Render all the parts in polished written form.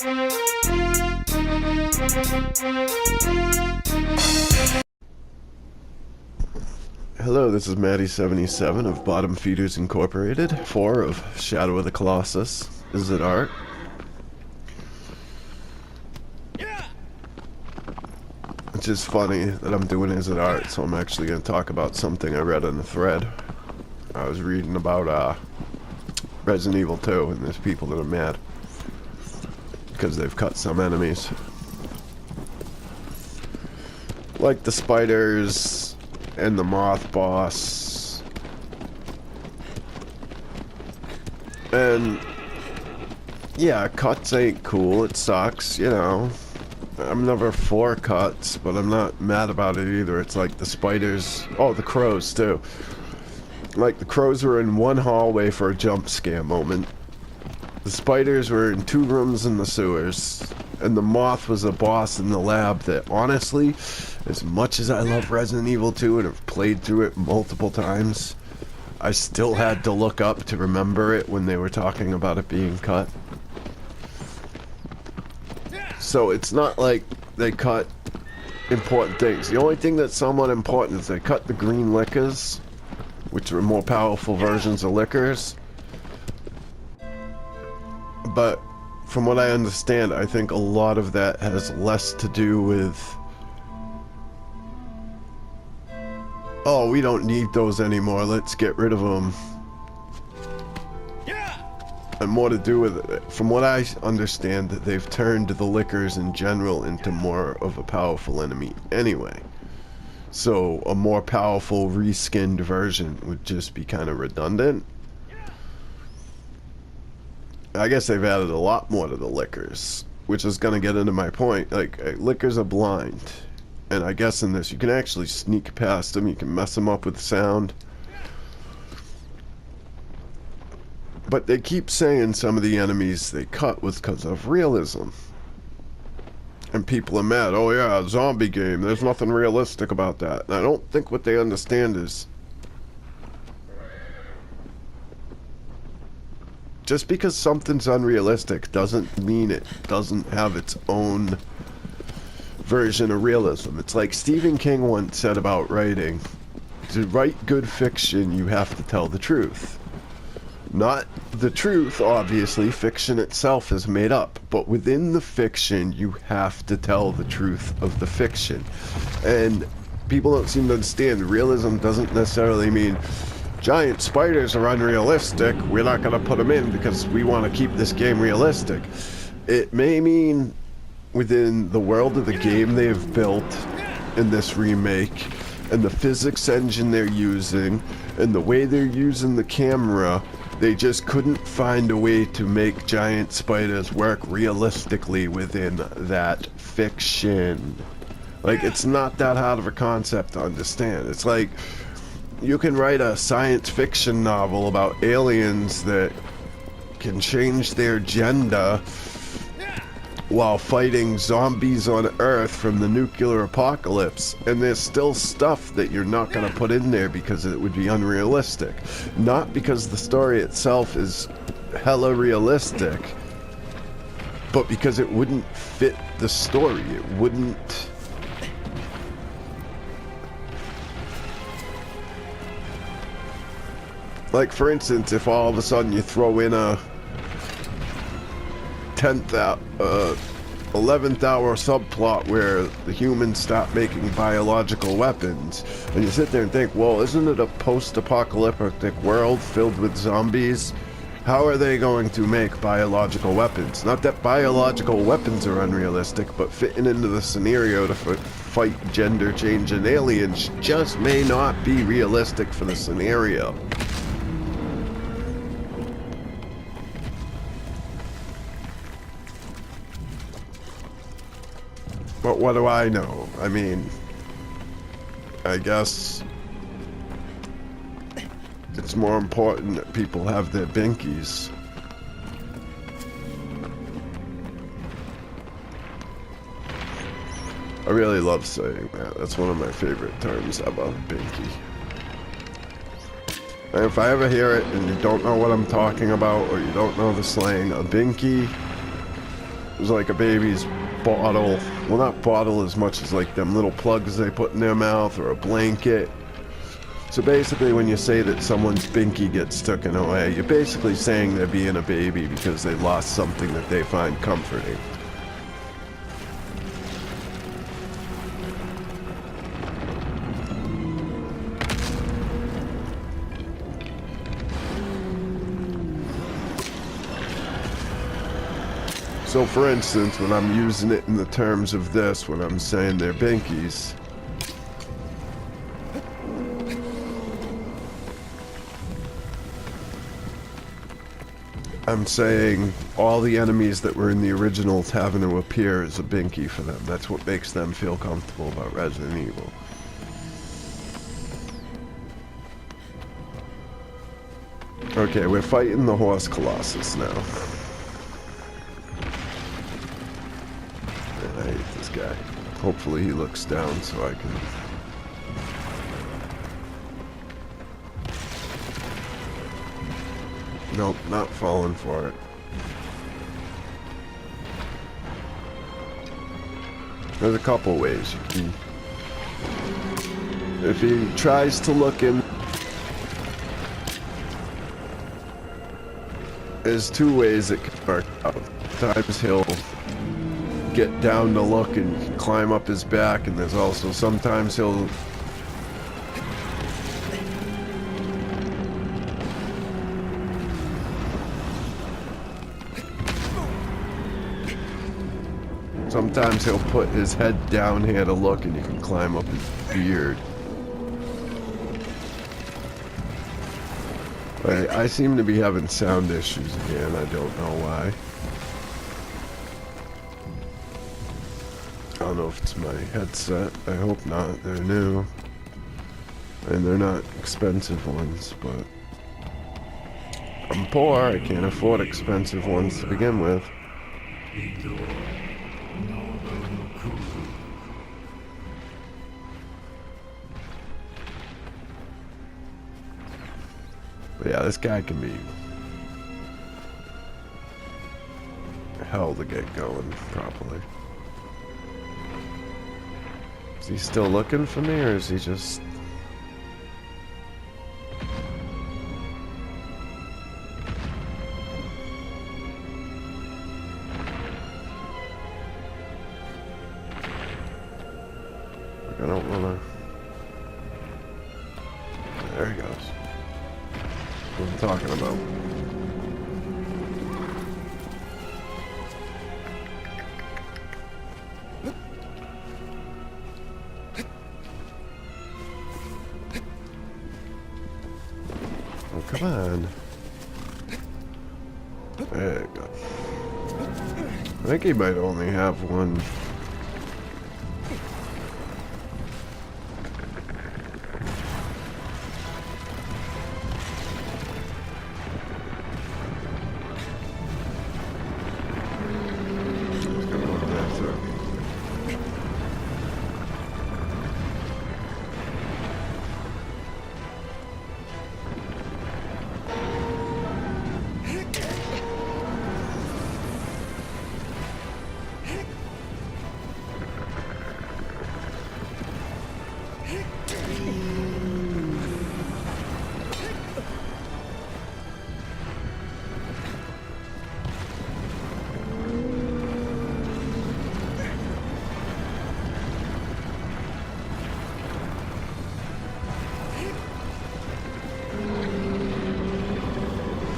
Hello, this is Maddie77 of Bottom Feeders Incorporated, 4 of Shadow of the Colossus. Is it art? It's just funny that I'm doing Is It Art, so I'm actually going to talk about something I read on the thread. I was reading about Resident Evil 2, and there's people that are mad because they've cut some enemies. Like the spiders and the moth boss. And yeah, cuts ain't cool. It sucks, you know. I'm never for cuts, but I'm not mad about it either. It's like the spiders. Oh, the crows too. Like the crows were in one hallway for a jump scare moment. The spiders were in 2 rooms in the sewers. And the moth was a boss in the lab that, honestly, as much as I love Resident Evil 2 and have played through it multiple times, I still had to look up to remember it when they were talking about it being cut. So it's not like they cut important things. The only thing that's somewhat important is they cut the green liquors, which are more powerful versions of liquors. But from what I understand, I think a lot of that has less to do with, oh, we don't need those anymore, let's get rid of them. And more to do with it. From what I understand, that they've turned the liquors in general into more of a powerful enemy anyway. So a more powerful reskinned version would just be kind of redundant. I guess they've added a lot more to the liquors, which is going to get into my point. Like, liquors are blind. And I guess in this, you can actually sneak past them. You can mess them up with sound. But they keep saying some of the enemies they cut was because of realism. And people are mad. Oh yeah, a zombie game. There's nothing realistic about that. And I don't think what they understand is, just because something's unrealistic doesn't mean it doesn't have its own version of realism. It's like Stephen King once said about writing. To write good fiction, you have to tell the truth. Not the truth, obviously. Fiction itself is made up. But within the fiction, you have to tell the truth of the fiction. And people don't seem to understand. Realism doesn't necessarily mean giant spiders are unrealistic, we're not going to put them in because we want to keep this game realistic. It may mean within the world of the game they've built in this remake, and the physics engine they're using, and the way they're using the camera, they just couldn't find a way to make giant spiders work realistically within that fiction. Like, it's not that hard of a concept to understand. It's like, you can write a science fiction novel about aliens that can change their gender while fighting zombies on Earth from the nuclear apocalypse, and there's still stuff that you're not going to put in there because it would be unrealistic. Not because the story itself is hella realistic, but because it wouldn't fit the story. It wouldn't... Like, for instance, if all of a sudden you throw in a 11th hour subplot where the humans stop making biological weapons, and you sit there and think, well, isn't it a post-apocalyptic world filled with zombies? How are they going to make biological weapons? Not that biological weapons are unrealistic, but fitting into the scenario to fight gender-changing aliens just may not be realistic for the scenario. But what do I know? I mean, I guess it's more important that people have their binkies. I really love saying that. That's one of my favorite terms ever, binky. And if I ever hear it and you don't know what I'm talking about, or you don't know the slang, a binky was like a baby's bottle. Well, not bottle as much as like them little plugs they put in their mouth, or a blanket. So basically when you say that someone's binky gets taken away, you're basically saying they're being a baby because they lost something that they find comforting. So for instance, when I'm using it in the terms of this, when I'm saying they're binkies, I'm saying all the enemies that were in the originals having to appear as a binky for them. That's what makes them feel comfortable about Resident Evil. Okay, we're fighting the Horse Colossus now. I hate this guy. Hopefully he looks down so I can... Nope, not falling for it. There's a couple ways you can... If he tries to look in... There's two ways it can work out. Sometimes he'll get down to look and climb up his back, and there's also sometimes he'll... Sometimes he'll put his head down here to look, and you can climb up his beard. I seem to be having sound issues again. I don't know why. I don't know if it's my headset. I hope not. They're new. And they're not expensive ones, but... I'm poor. I can't afford expensive ones to begin with. But yeah, this guy can be hell to get going properly. Is he still looking for me, or is he just... I don't wanna... There he goes. What I'm talking about. Oh, come on. There you go. I think he might only have one.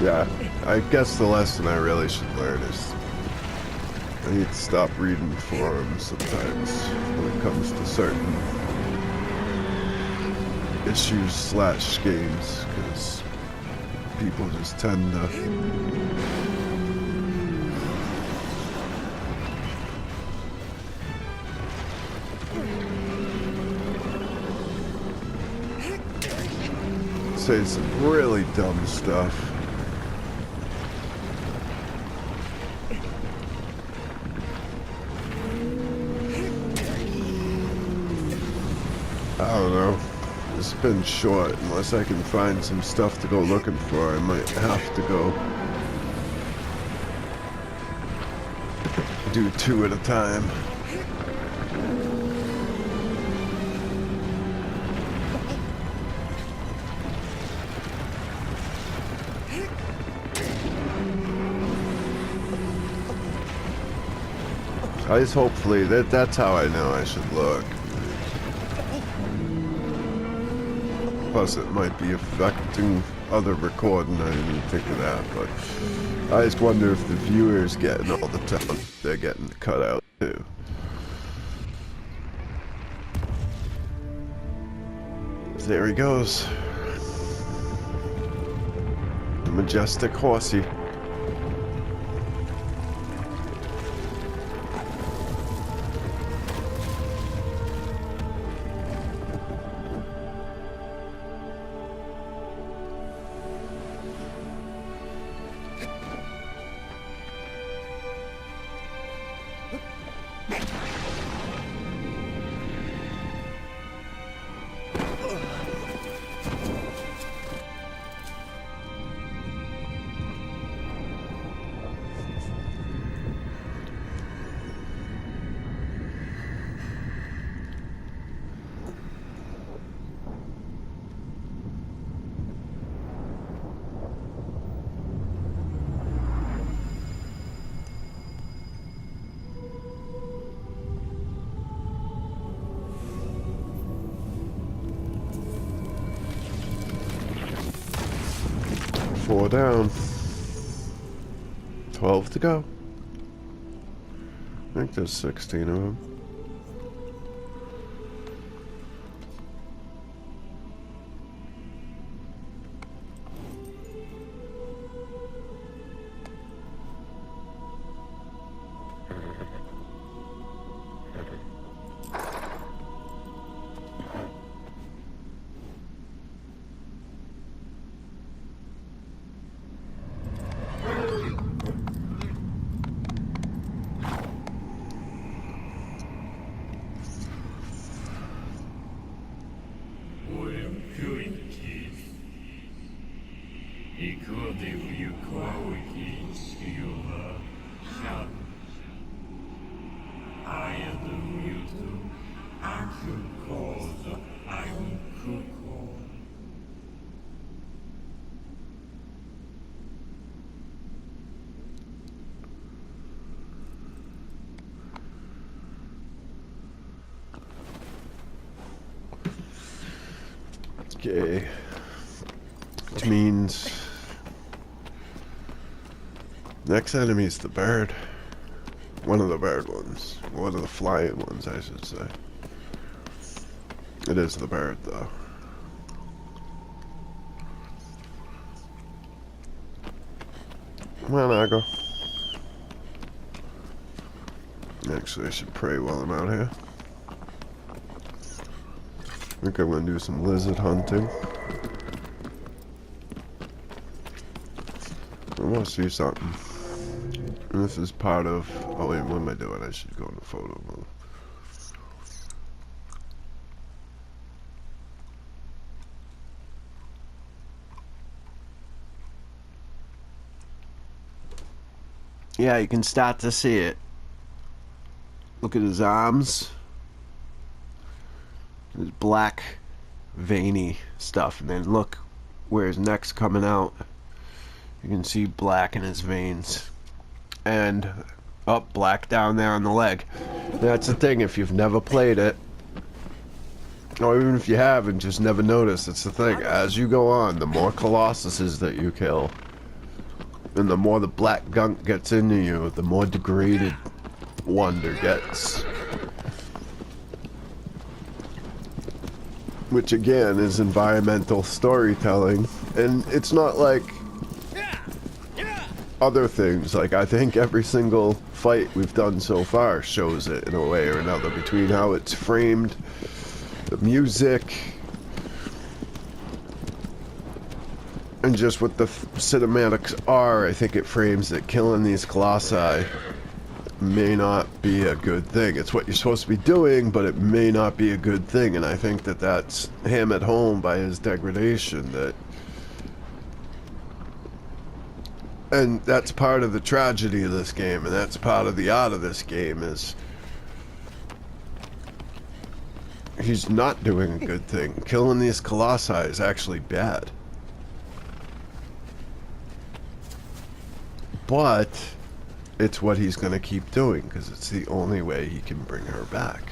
Yeah, I guess the lesson I really should learn is I need to stop reading forums sometimes when it comes to certain issues / games, because people just tend to say some really dumb stuff. I don't know. It's been short. Unless I can find some stuff to go looking for, I might have to go do 2 at a time. I just hopefully that's how I know I should look. Plus it might be affecting other recording. I didn't even think of that, but I just wonder if the viewers getting all the time they're getting cut out too. There he goes. The majestic horsey. Four down. 12 to go. I think there's 16 of them. Okay. Which means next enemy is the bird. One of the bird ones. One of the flying ones, I should say. It is the bird, though. Come on, Agro. Actually, I should pray while I'm out here. I think I'm gonna do some lizard hunting. I want to see something. And this is part of... Oh wait, what am I doing? I should go into photo mode. Yeah, you can start to see it. Look at his arms. His black, veiny stuff. And then look where his neck's coming out. You can see black in his veins. And up, black down there on the leg. That's the thing, if you've never played it, or even if you have and just never noticed, it's the thing. As you go on, the more Colossuses that you kill, and the more the black gunk gets into you, the more degraded Wonder gets. Which again is environmental storytelling, and it's not like other things. Like, I think every single fight we've done so far shows it in a way or another, between how it's framed, the music, and just what the cinematics are. I think it frames that killing these Colossi may not be a good thing. It's what you're supposed to be doing, but it may not be a good thing, and I think that that's hammered home by his degradation, that And that's part of the tragedy of this game, and that's part of the art of this game, is he's not doing a good thing. Killing these colossi is actually bad. But it's what he's going to keep doing, because it's the only way he can bring her back.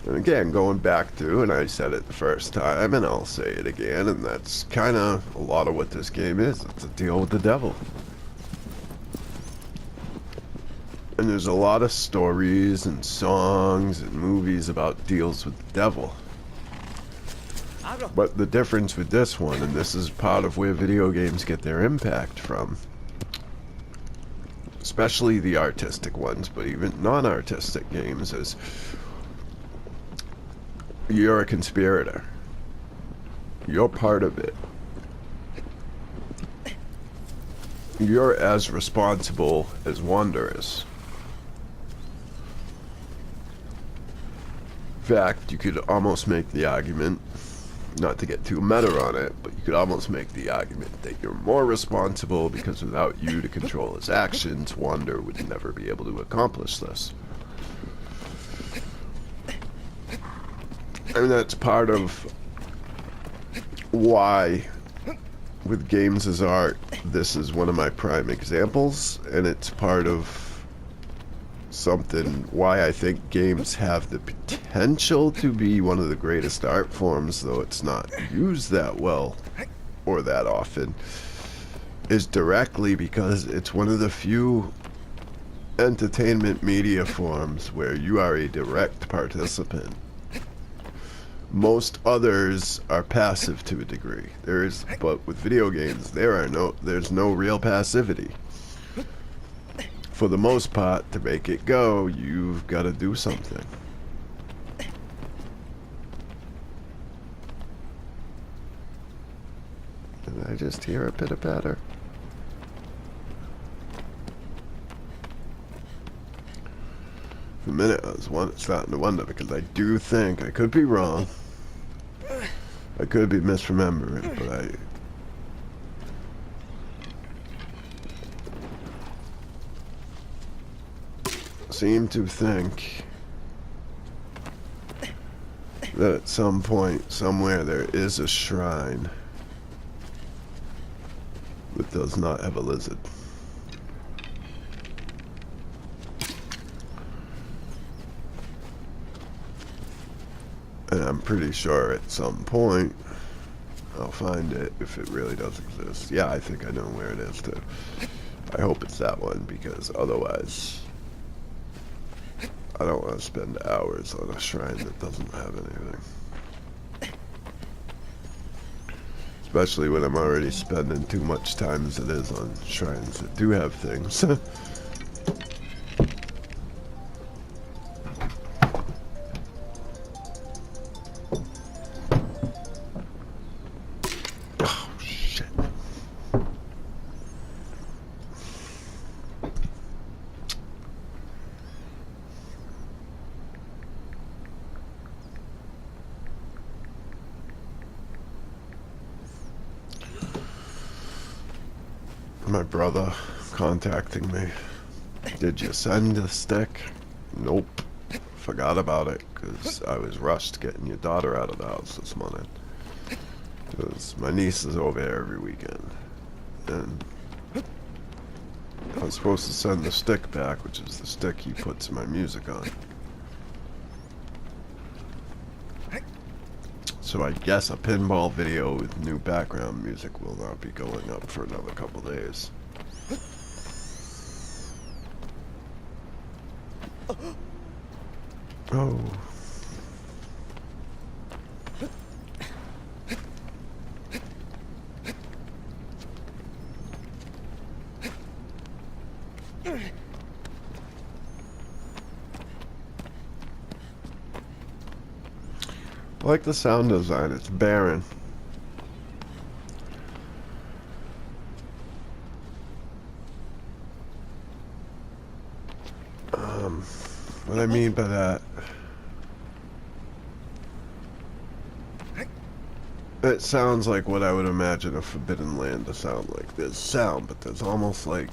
And again, going back to, and I said it the first time, and I'll say it again, and that's kind of a lot of what this game is. It's a deal with the devil. And there's a lot of stories and songs and movies about deals with the devil. But the difference with this one, and this is part of where video games get their impact from, especially the artistic ones, but even non-artistic games, is you're a conspirator. You're part of it. You're as responsible as Wanda is. In fact, you could almost make the argument, not to get too meta on it, but you could almost make the argument that you're more responsible because without you to control his actions, Wanda would never be able to accomplish this. And that's part of why, with games as art, this is one of my prime examples, and it's part of something why I think games have the potential to be one of the greatest art forms, though it's not used that well or that often, is directly because it's one of the few entertainment media forms where you are a direct participant. Most others are passive to a degree. But with video games, there's no real passivity. For the most part, to make it go, you've got to do something. Did I just hear a pitter-patter? For a minute, I was starting to wonder, because I do think, I could be wrong, I could be misremembering, but I seem to think that at some point, somewhere, there is a shrine that does not have a lizard. And I'm pretty sure at some point I'll find it if it really does exist. Yeah, I think I know where it is too. I hope it's that one, because otherwise I don't want to spend hours on a shrine that doesn't have anything. Especially when I'm already spending too much time as it is on shrines that do have things. My brother contacting me. Did you send the stick? Nope. Forgot about it, because I was rushed getting your daughter out of the house this morning. Because my niece is over here every weekend. And I was supposed to send the stick back, which is the stick he puts my music on. So I guess a pinball video with new background music will not be going up for another couple days. Oh. I like the sound design, it's barren. What I mean by that, It sounds like what I would imagine a forbidden land to sound like. There's sound, but there's almost like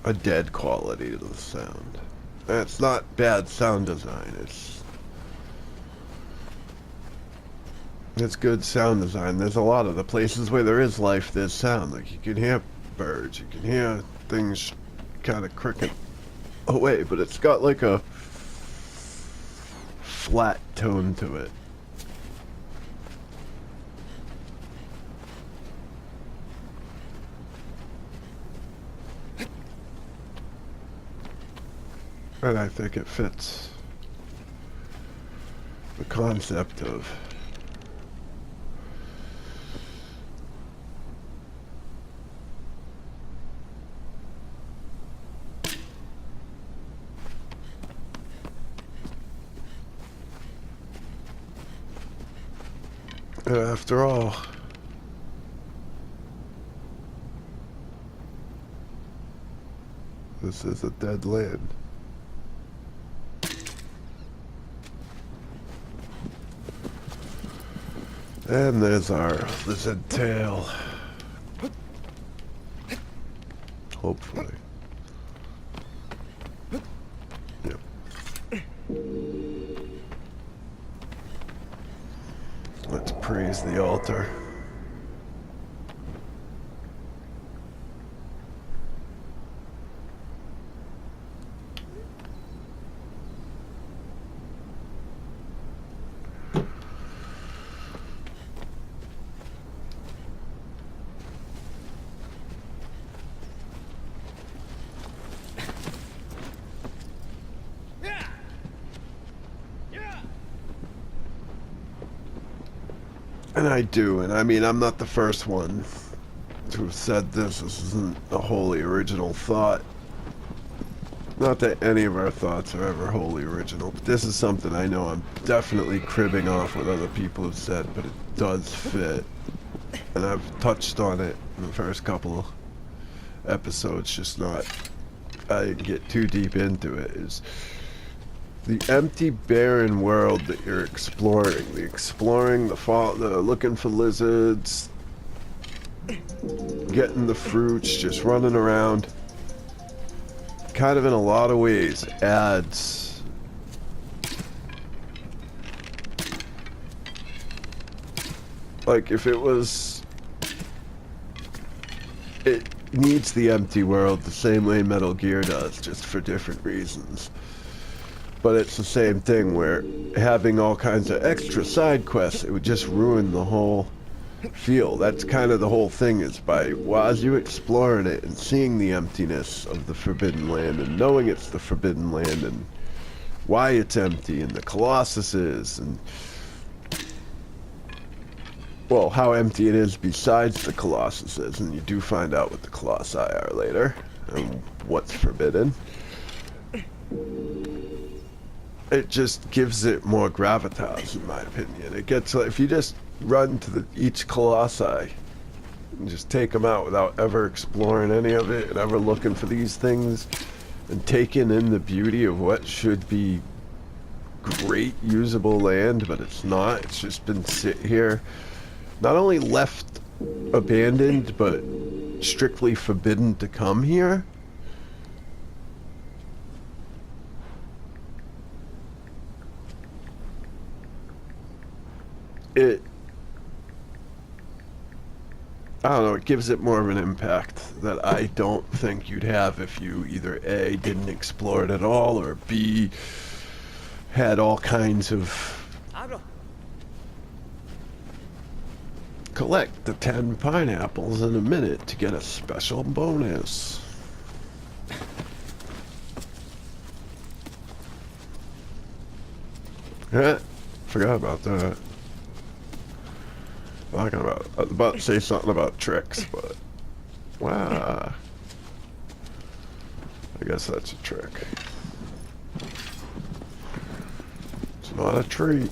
a dead quality to the sound. And it's not bad sound design. It's good sound design. There's a lot of the places where there is life, there's sound. Like you can hear birds, you can hear things kind of cricket away, but it's got like a flat tone to it. And I think it fits the concept of after all, this is a dead land. And there's our lizard tail. Hopefully. Yep. Let's praise the altar. And I do, and I mean, I'm not the first one to have said this. This isn't a wholly original thought. Not that any of our thoughts are ever wholly original, but this is something I know I'm definitely cribbing off what other people have said, but it does fit. And I've touched on it in the first couple episodes, just not, I didn't get too deep into it, is the empty, barren world that you're exploring. The looking for lizards, getting the fruits, just running around. Kind of in a lot of ways adds like if it was, it needs the empty world the same way Metal Gear does, just for different reasons. But it's the same thing where having all kinds of extra side quests, it would just ruin the whole feel. That's kind of the whole thing, is by, well, as you exploring it and seeing the emptiness of the Forbidden Land and knowing it's the Forbidden Land and why it's empty and the Colossus is, and well, how empty it is besides the Colossus is, and you do find out what the Colossi are later and what's forbidden. It just gives it more gravitas, in my opinion. It gets, like, if you just run to each Colossi and just take them out without ever exploring any of it and ever looking for these things and taking in the beauty of what should be great usable land, but it's not. It's just been sit here, not only left abandoned, but strictly forbidden to come here. I don't know, it gives it more of an impact that I don't think you'd have if you either A, didn't explore it at all, or B, had all kinds of collect the 10 pineapples in a minute to get a special bonus. Yeah, forgot about that. I was about to say something about tricks, but wow, I guess that's a trick. It's not a treat.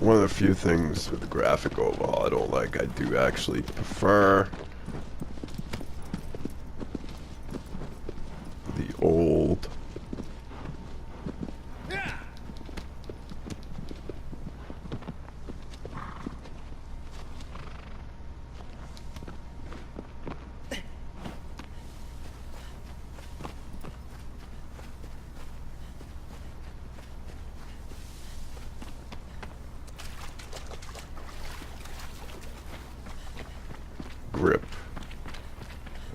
One of a few things with the graphic overhaul I don't like. I do actually prefer the old grip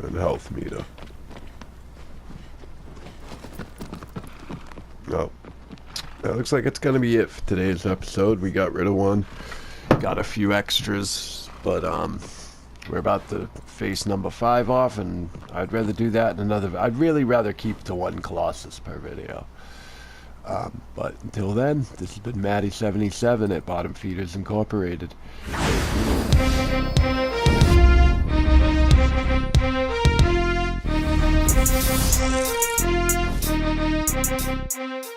and health meter. Oh, that looks like it's gonna be it for today's episode. We got rid of one, got a few extras, but we're about to face number 5 off, and I'd rather do that in another. I'd really rather keep to 1 Colossus per video. But until then, this has been Matty77 at Bottom Feeders Incorporated. Thank you.